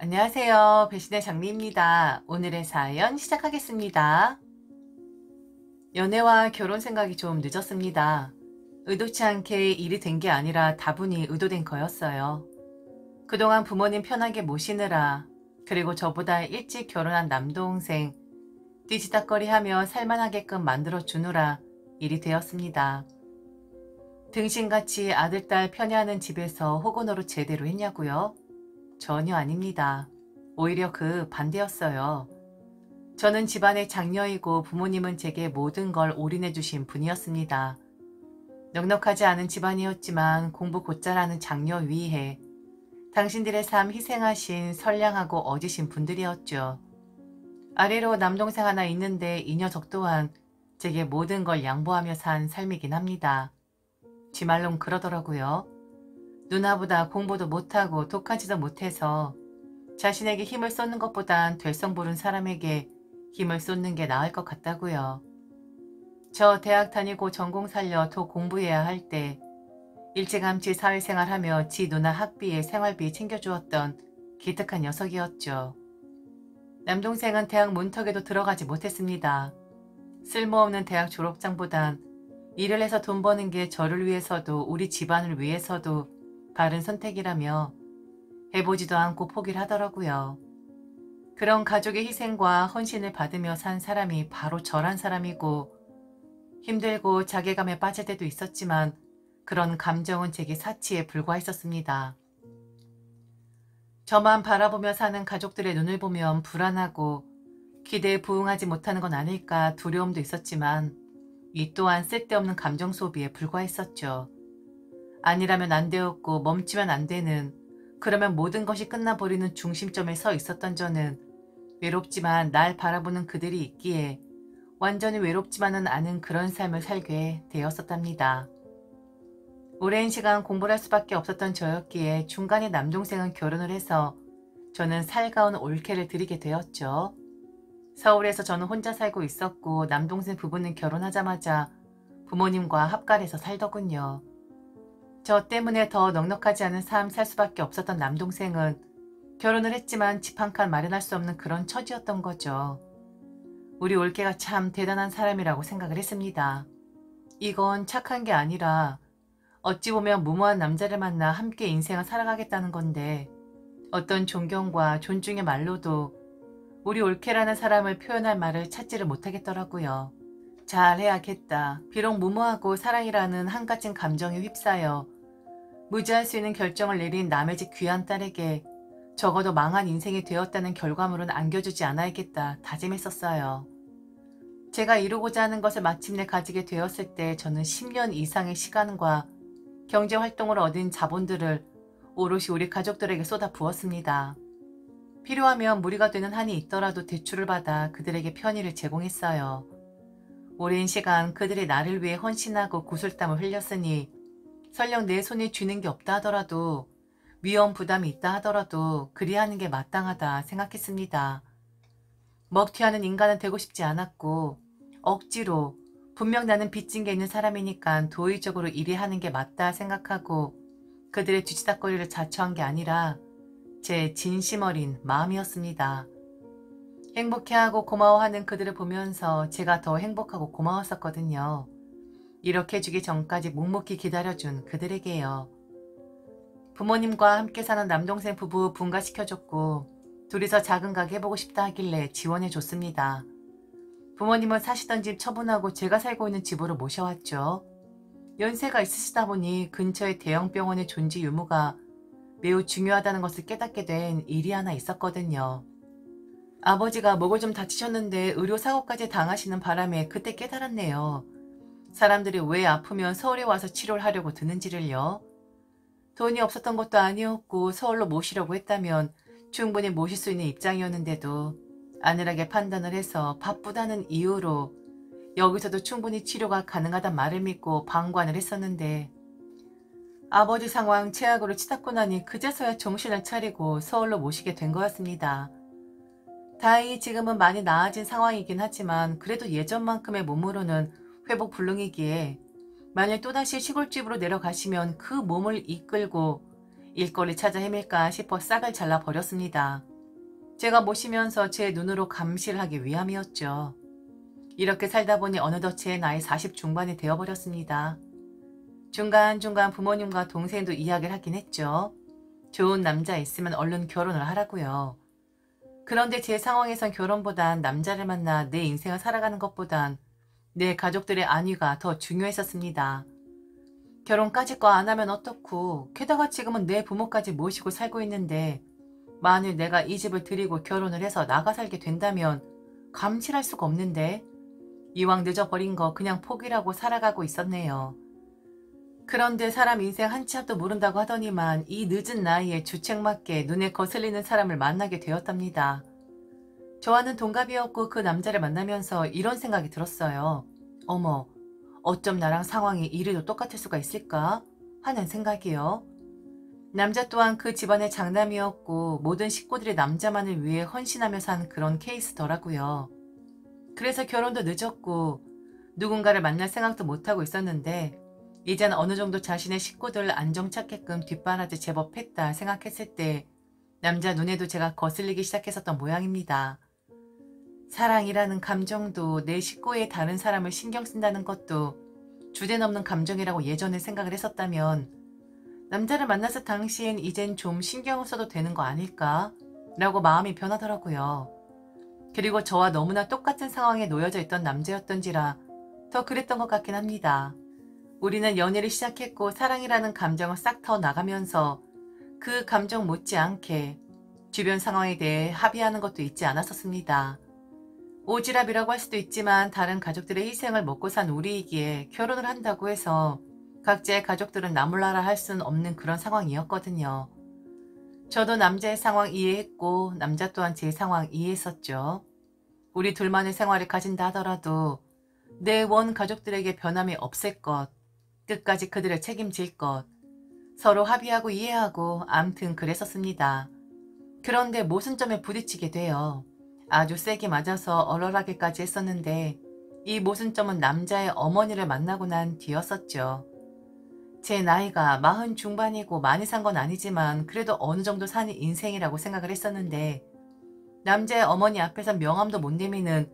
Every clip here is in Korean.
안녕하세요. 배신의 장미입니다. 오늘의 사연 시작하겠습니다. 연애와 결혼 생각이 좀 늦었습니다. 의도치 않게 일이 된 게 아니라 다분히 의도된 거였어요. 그동안 부모님 편하게 모시느라, 그리고 저보다 일찍 결혼한 남동생 뒤지다꺼리하며 살만하게끔 만들어주느라 일이 되었습니다. 등신같이 아들, 딸 편애하는 집에서 호구노릇 제대로 했냐고요? 전혀 아닙니다. 오히려 그 반대였어요. 저는 집안의 장녀이고 부모님은 제게 모든 걸 올인해 주신 분이었습니다. 넉넉하지 않은 집안이었지만 공부 곧잘하는 장녀 위해 당신들의 삶 희생하신 선량하고 어지신 분들이었죠. 아래로 남동생 하나 있는데 이 녀석 또한 제게 모든 걸 양보하며 산 삶이긴 합니다. 지 말론 그러더라고요. 누나보다 공부도 못하고 독하지도 못해서 자신에게 힘을 쏟는 것보단 될성 부른 사람에게 힘을 쏟는 게 나을 것 같다고요. 저 대학 다니고 전공 살려 더 공부해야 할 때 일찌감치 사회생활하며 지 누나 학비에 생활비 챙겨주었던 기특한 녀석이었죠. 남동생은 대학 문턱에도 들어가지 못했습니다. 쓸모없는 대학 졸업장보단 일을 해서 돈 버는 게 저를 위해서도 우리 집안을 위해서도 바른 선택이라며 해보지도 않고 포기를 하더라고요. 그런 가족의 희생과 헌신을 받으며 산 사람이 바로 저란 사람이고 힘들고 자괴감에 빠질 때도 있었지만 그런 감정은 제게 사치에 불과했었습니다. 저만 바라보며 사는 가족들의 눈을 보면 불안하고 기대에 부응하지 못하는 건 아닐까 두려움도 있었지만 이 또한 쓸데없는 감정 소비에 불과했었죠. 아니라면 안 되었고 멈추면 안 되는, 그러면 모든 것이 끝나버리는 중심점에 서 있었던 저는 외롭지만 날 바라보는 그들이 있기에 완전히 외롭지만은 않은 그런 삶을 살게 되었었답니다. 오랜 시간 공부를 할 수밖에 없었던 저였기에 중간에 남동생은 결혼을 해서 저는 살가운 올케를 드리게 되었죠. 서울에서 저는 혼자 살고 있었고 남동생 부부는 결혼하자마자 부모님과 합갈해서 살더군요. 저 때문에 더 넉넉하지 않은 삶 살 수밖에 없었던 남동생은 결혼을 했지만 집 한 칸 마련할 수 없는 그런 처지였던 거죠. 우리 올케가 참 대단한 사람이라고 생각을 했습니다. 이건 착한 게 아니라 어찌 보면 무모한 남자를 만나 함께 인생을 살아가겠다는 건데 어떤 존경과 존중의 말로도 우리 올케라는 사람을 표현할 말을 찾지를 못하겠더라고요. 잘해야겠다. 비록 무모하고 사랑이라는 한가진 감정에 휩싸여 무지할 수 있는 결정을 내린 남의 집 귀한 딸에게 적어도 망한 인생이 되었다는 결과물은 안겨주지 않아야겠다 다짐했었어요. 제가 이루고자 하는 것을 마침내 가지게 되었을 때 저는 10년 이상의 시간과 경제활동으로 얻은 자본들을 오롯이 우리 가족들에게 쏟아 부었습니다. 필요하면 무리가 되는 한이 있더라도 대출을 받아 그들에게 편의를 제공했어요. 오랜 시간 그들이 나를 위해 헌신하고 구슬땀을 흘렸으니 설령 내 손에 쥐는 게 없다 하더라도 위험 부담이 있다 하더라도 그리하는 게 마땅하다 생각했습니다. 먹튀하는 인간은 되고 싶지 않았고 억지로 분명 나는 빚진 게 있는 사람이니까 도의적으로 일해하는 게 맞다 생각하고 그들의 뒤치다꺼리를 자처한 게 아니라 제 진심 어린 마음이었습니다. 행복해하고 고마워하는 그들을 보면서 제가 더 행복하고 고마웠었거든요. 이렇게 해주기 전까지 묵묵히 기다려준 그들에게요. 부모님과 함께 사는 남동생 부부 분가시켜줬고 둘이서 작은 가게 해보고 싶다 하길래 지원해줬습니다. 부모님은 사시던 집 처분하고 제가 살고 있는 집으로 모셔왔죠. 연세가 있으시다 보니 근처에 대형 병원의 존재 유무가 매우 중요하다는 것을 깨닫게 된 일이 하나 있었거든요. 아버지가 목을 좀 다치셨는데 의료사고까지 당하시는 바람에 그때 깨달았네요. 사람들이 왜 아프면 서울에 와서 치료를 하려고 드는지를요. 돈이 없었던 것도 아니었고 서울로 모시려고 했다면 충분히 모실 수 있는 입장이었는데도 안일하게 판단을 해서 바쁘다는 이유로 여기서도 충분히 치료가 가능하단 말을 믿고 방관을 했었는데 아버지 상황 최악으로 치닫고 나니 그제서야 정신을 차리고 서울로 모시게 된 거였습니다. 다행히 지금은 많이 나아진 상황이긴 하지만 그래도 예전만큼의 몸으로는 회복 불능이기에 만일 또다시 시골집으로 내려가시면 그 몸을 이끌고 일거리 찾아 헤맬까 싶어 싹을 잘라버렸습니다. 제가 모시면서 제 눈으로 감시를 하기 위함이었죠. 이렇게 살다 보니 어느덧 제 나이 40 중반이 되어버렸습니다. 중간중간 부모님과 동생도 이야기를 하긴 했죠. 좋은 남자 있으면 얼른 결혼을 하라고요. 그런데 제 상황에선 결혼보단 남자를 만나 내 인생을 살아가는 것보단 내 가족들의 안위가 더 중요했었습니다. 결혼까지 거 안 하면 어떻고, 게다가 지금은 내 부모까지 모시고 살고 있는데 만일 내가 이 집을 들이고 결혼을 해서 나가 살게 된다면 감칠할 수가 없는데 이왕 늦어버린 거 그냥 포기라고 살아가고 있었네요. 그런데 사람 인생 한치 앞도 모른다고 하더니만 이 늦은 나이에 주책맞게 눈에 거슬리는 사람을 만나게 되었답니다. 저와는 동갑이었고 그 남자를 만나면서 이런 생각이 들었어요. 어머, 어쩜 나랑 상황이 이리도 똑같을 수가 있을까? 하는 생각이요. 남자 또한 그 집안의 장남이었고 모든 식구들이 남자만을 위해 헌신하며 산 그런 케이스더라고요. 그래서 결혼도 늦었고 누군가를 만날 생각도 못하고 있었는데 이젠 어느 정도 자신의 식구들을 안정착게끔 뒷바라지 제법 했다 생각했을 때 남자 눈에도 제가 거슬리기 시작했었던 모양입니다. 사랑이라는 감정도 내 식구의 다른 사람을 신경 쓴다는 것도 주제넘는 감정이라고 예전에 생각을 했었다면 남자를 만났을 당시엔 이젠 좀 신경을 써도 되는 거 아닐까? 라고 마음이 변하더라고요. 그리고 저와 너무나 똑같은 상황에 놓여져 있던 남자였던지라 더 그랬던 것 같긴 합니다. 우리는 연애를 시작했고 사랑이라는 감정을 싹 터 나가면서 그 감정 못지않게 주변 상황에 대해 합의하는 것도 있지 않았었습니다. 오지랖이라고 할 수도 있지만 다른 가족들의 희생을 먹고 산 우리이기에 결혼을 한다고 해서 각자의 가족들은 나몰라라 할 수는 없는 그런 상황이었거든요. 저도 남자의 상황 이해했고 남자 또한 제 상황 이해했었죠. 우리 둘만의 생활을 가진다 하더라도 내 원 가족들에게 변함이 없을 것, 끝까지 그들을 책임질 것, 서로 합의하고 이해하고 암튼 그랬었습니다. 그런데 모순점에 부딪히게 돼요. 아주 세게 맞아서 얼얼하게까지 했었는데 이 모순점은 남자의 어머니를 만나고 난 뒤였었죠. 제 나이가 40 중반이고 많이 산 건 아니지만 그래도 어느 정도 사는 인생이라고 생각을 했었는데 남자의 어머니 앞에서 명함도 못 내미는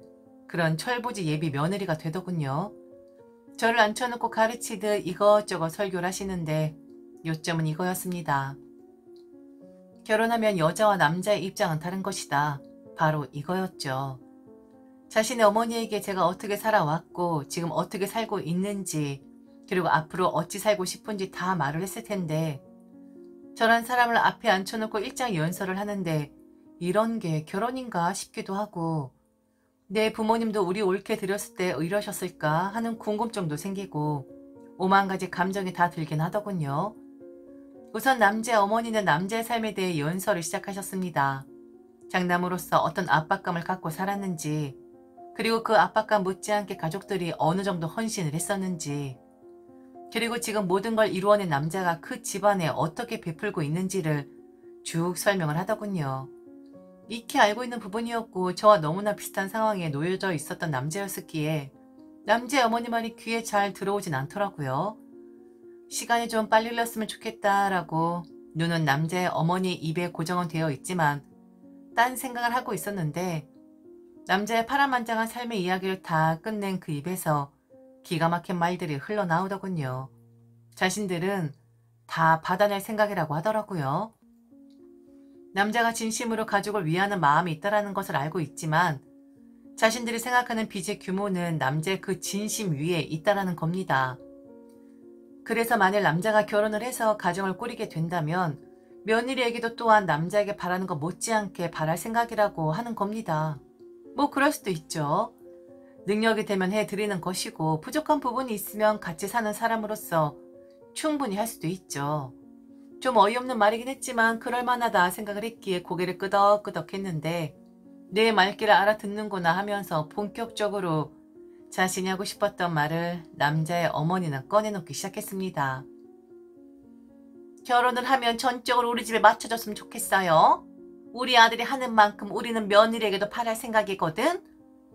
그런 철부지 예비 며느리가 되더군요. 저를 앉혀놓고 가르치듯 이것저것 설교를 하시는데 요점은 이거였습니다. 결혼하면 여자와 남자의 입장은 다른 것이다. 바로 이거였죠. 자신의 어머니에게 제가 어떻게 살아왔고 지금 어떻게 살고 있는지 그리고 앞으로 어찌 살고 싶은지 다 말을 했을 텐데 저란 사람을 앞에 앉혀놓고 일장연설을 하는데 이런 게 결혼인가 싶기도 하고 내 부모님도 우리 옳게 들였을 때 이러셨을까 하는 궁금증도 생기고 오만 가지 감정이 다 들긴 하더군요. 우선 남자의 어머니는 남자의 삶에 대해 연설을 시작하셨습니다. 장남으로서 어떤 압박감을 갖고 살았는지 그리고 그 압박감 못지않게 가족들이 어느 정도 헌신을 했었는지 그리고 지금 모든 걸 이루어낸 남자가 그 집안에 어떻게 베풀고 있는지를 쭉 설명을 하더군요. 익히 알고 있는 부분이었고 저와 너무나 비슷한 상황에 놓여져 있었던 남자였었기에 남자의 어머니 말이 귀에 잘 들어오진 않더라고요. 시간이 좀 빨리 흘렀으면 좋겠다라고 눈은 남자의 어머니 입에 고정은 되어 있지만 딴 생각을 하고 있었는데 남자의 파란만장한 삶의 이야기를 다 끝낸 그 입에서 기가 막힌 말들이 흘러나오더군요. 자신들은 다 받아낼 생각이라고 하더라고요. 남자가 진심으로 가족을 위하는 마음이 있다는 것을 알고 있지만 자신들이 생각하는 빚의 규모는 남자의 그 진심 위에 있다는 겁니다. 그래서 만일 남자가 결혼을 해서 가정을 꾸리게 된다면 며느리에게도 또한 남자에게 바라는 것 못지않게 바랄 생각이라고 하는 겁니다. 뭐 그럴 수도 있죠. 능력이 되면 해드리는 것이고 부족한 부분이 있으면 같이 사는 사람으로서 충분히 할 수도 있죠. 좀 어이없는 말이긴 했지만 그럴만하다 생각을 했기에 고개를 끄덕끄덕 했는데 내 말귀를 알아듣는구나 하면서 본격적으로 자신이 하고 싶었던 말을 남자의 어머니는 꺼내놓기 시작했습니다. 결혼을 하면 전적으로 우리 집에 맞춰줬으면 좋겠어요. 우리 아들이 하는 만큼 우리는 며느리에게도 바랄 생각이거든.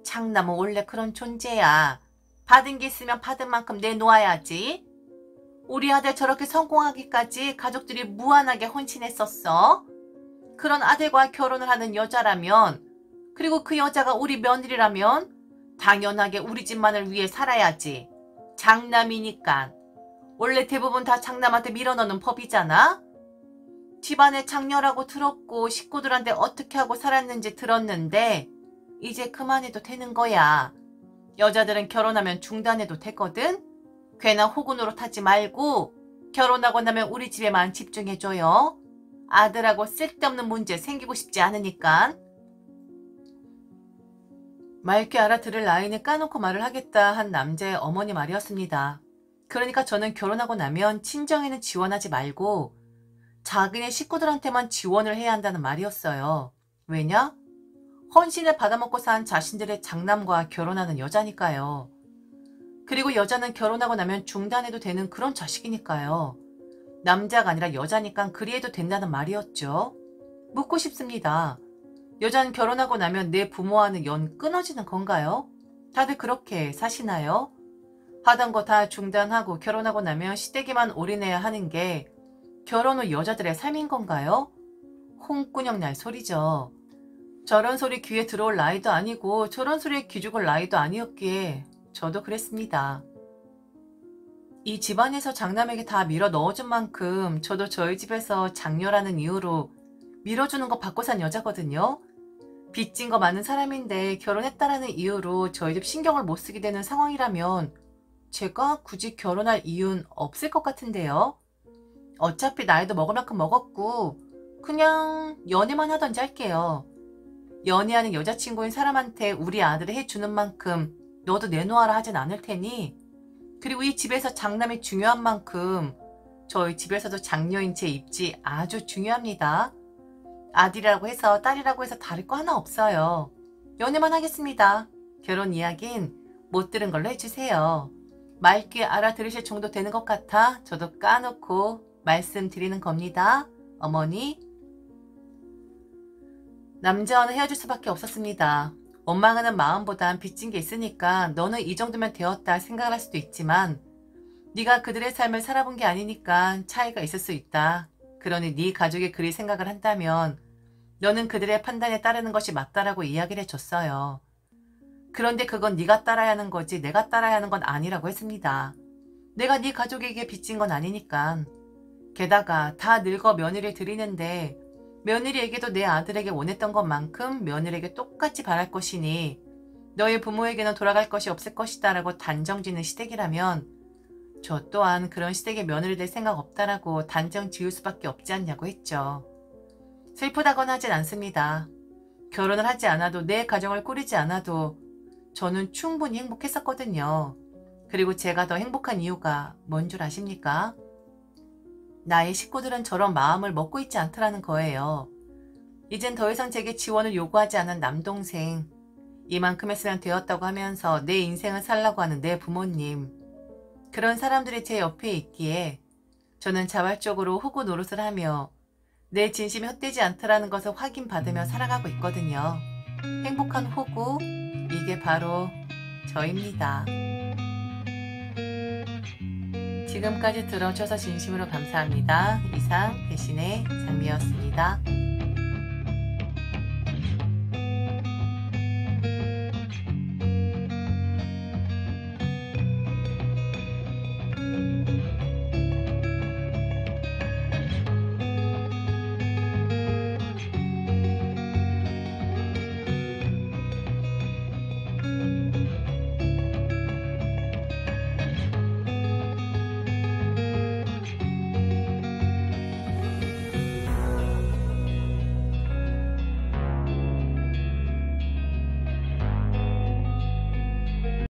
장남은 원래 그런 존재야. 받은 게 있으면 받은 만큼 내놓아야지. 우리 아들 저렇게 성공하기까지 가족들이 무한하게 헌신했었어. 그런 아들과 결혼을 하는 여자라면, 그리고 그 여자가 우리 며느리라면 당연하게 우리 집만을 위해 살아야지. 장남이니까. 원래 대부분 다 장남한테 밀어넣는 법이잖아? 집안에 장녀라고 들었고 식구들한테 어떻게 하고 살았는지 들었는데 이제 그만해도 되는 거야. 여자들은 결혼하면 중단해도 되거든? 괜한 호구 노릇하지 말고 결혼하고 나면 우리 집에만 집중해줘요. 아들하고 쓸데없는 문제 생기고 싶지 않으니까. 맑게 알아들을 나이는 까놓고 말을 하겠다 한 남자의 어머니 말이었습니다. 그러니까 저는 결혼하고 나면 친정에는 지원하지 말고 자기네 식구들한테만 지원을 해야 한다는 말이었어요. 왜냐? 헌신을 받아먹고 산 자신들의 장남과 결혼하는 여자니까요. 그리고 여자는 결혼하고 나면 중단해도 되는 그런 자식이니까요. 남자가 아니라 여자니까 그리해도 된다는 말이었죠. 묻고 싶습니다. 여자는 결혼하고 나면 내 부모와는 연 끊어지는 건가요? 다들 그렇게 사시나요? 하던 거 다 중단하고 결혼하고 나면 시댁에만 올인해야 하는 게 결혼 후 여자들의 삶인 건가요? 홍꾸녕 날 소리죠. 저런 소리 귀에 들어올 나이도 아니고 저런 소리에 기죽을 나이도 아니었기에 저도 그랬습니다. 이 집안에서 장남에게 다 밀어 넣어준 만큼 저도 저희 집에서 장녀라는 이유로 밀어주는 거 받고 산 여자거든요. 빚진 거 많은 사람인데 결혼했다라는 이유로 저희 집 신경을 못 쓰게 되는 상황이라면 제가 굳이 결혼할 이유는 없을 것 같은데요. 어차피 나이도 먹을 만큼 먹었고 그냥 연애만 하던지 할게요. 연애하는 여자친구인 사람한테 우리 아들을 해주는 만큼 너도 내놓아라 하진 않을 테니, 그리고 이 집에서 장남이 중요한 만큼 저희 집에서도 장녀인 제 입지 아주 중요합니다. 아들이라고 해서 딸이라고 해서 다를 거 하나 없어요. 연애만 하겠습니다. 결혼 이야기는 못 들은 걸로 해주세요. 맑게 알아들으실 정도 되는 것 같아 저도 까놓고 말씀드리는 겁니다. 어머니. 남자와는 헤어질 수밖에 없었습니다. 원망하는 마음보단 빚진 게 있으니까 너는 이 정도면 되었다 생각을 할 수도 있지만 네가 그들의 삶을 살아본 게 아니니까 차이가 있을 수 있다. 그러니 네 가족이 그리 생각을 한다면 너는 그들의 판단에 따르는 것이 맞다라고 이야기를 해줬어요. 그런데 그건 네가 따라야 하는 거지 내가 따라야 하는 건 아니라고 했습니다. 내가 네 가족에게 빚진 건 아니니까. 게다가 다 늙어 며느리 드리는데 며느리에게도 내 아들에게 원했던 것만큼 며느리에게 똑같이 바랄 것이니 너의 부모에게는 돌아갈 것이 없을 것이다 라고 단정짓는 시댁이라면 저 또한 그런 시댁에 며느리 될 생각 없다라고 단정 지을 수밖에 없지 않냐고 했죠. 슬프다거나 하진 않습니다. 결혼을 하지 않아도 내 가정을 꾸리지 않아도 저는 충분히 행복했었거든요. 그리고 제가 더 행복한 이유가 뭔 줄 아십니까? 나의 식구들은 저런 마음을 먹고 있지 않더라는 거예요. 이젠 더 이상 제게 지원을 요구하지 않은 남동생, 이만큼 했으면 되었다고 하면서 내 인생을 살라고 하는 내 부모님, 그런 사람들이 제 옆에 있기에 저는 자발적으로 호구 노릇을 하며 내 진심이 헛되지 않더라는 것을 확인받으며 살아가고 있거든요. 행복한 호구, 이게 바로 저입니다. 지금까지 들어주셔서 진심으로 감사합니다. 이상 배신의 장미였습니다.